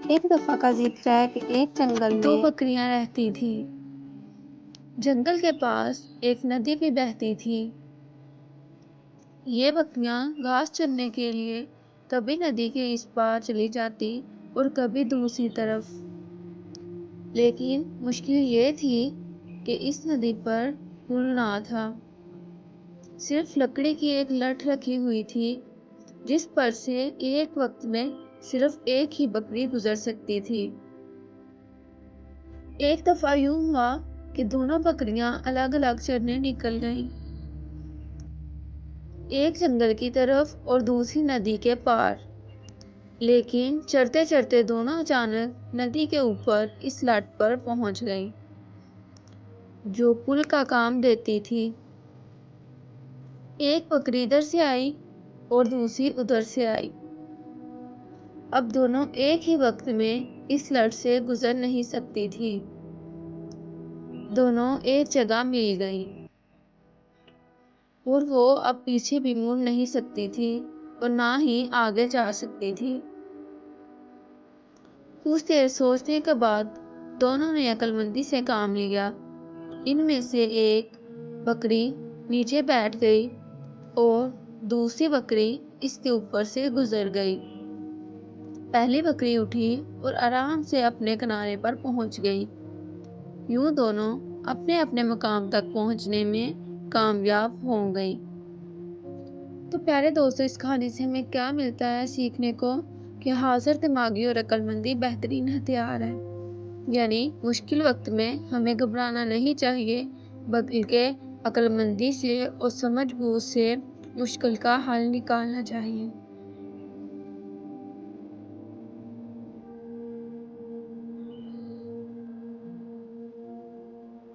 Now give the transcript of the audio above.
ایک دفعہ کا ذکر ہے کہ ایک جنگل دو میں بکریاں رہتی تھی۔ جنگل کے پاس ایک ندی بھی بہتی تھی۔ یہ بکریاں گھاس چرنے کے لیے کبھی ندی کے اس پار چلی جاتی اور کبھی دوسری طرف۔ لیکن مشکل یہ تھی کہ اس ندی پر پل نہ تھا، صرف لکڑی کی ایک لٹ رکھی ہوئی تھی جس پر سے ایک وقت میں صرف ایک ہی بکری گزر سکتی تھی۔ ایک دفعہ یوں ہوا کہ دونوں بکریاں الگ الگ چرنے نکل گئیں، ایک جنگل کی طرف اور دوسری ندی کے پار۔ لیکن چرتے چرتے دونوں اچانک ندی کے اوپر اس لٹ پر پہنچ گئیں جو پل کا کام دیتی تھی۔ ایک بکری ادھر سے آئی اور دوسری ادھر سے آئی۔ اب دونوں ایک ہی وقت میں اس لٹ سے گزر نہیں سکتی تھی۔ دونوں ایک جگہ مل گئیں اور وہ اب پیچھے بھی مڑ نہیں سکتی تھی اور نہ ہی آگے جا سکتی تھی۔ کچھ دیر سوچنے کے بعد دونوں نے عقل مندی سے کام لیا۔ ان میں سے ایک بکری نیچے بیٹھ گئی اور دوسری بکری اس کے اوپر سے گزر گئی۔ پہلی بکری اٹھی اور آرام سے اپنے کنارے پر پہنچ گئی۔ یوں دونوں اپنے اپنے مقام تک پہنچنے میں کامیاب ہو گئی۔ تو پیارے دوستو، اس کہانی سے ہمیں کیا ملتا ہے سیکھنے کو؟ کہ حاضر دماغی اور عقل مندی بہترین ہتھیار ہے۔ یعنی مشکل وقت میں ہمیں گھبرانا نہیں چاہیے، بلکہ عقل مندی سے اور سمجھ بوجھ سے مشکل کا حل نکالنا چاہیے۔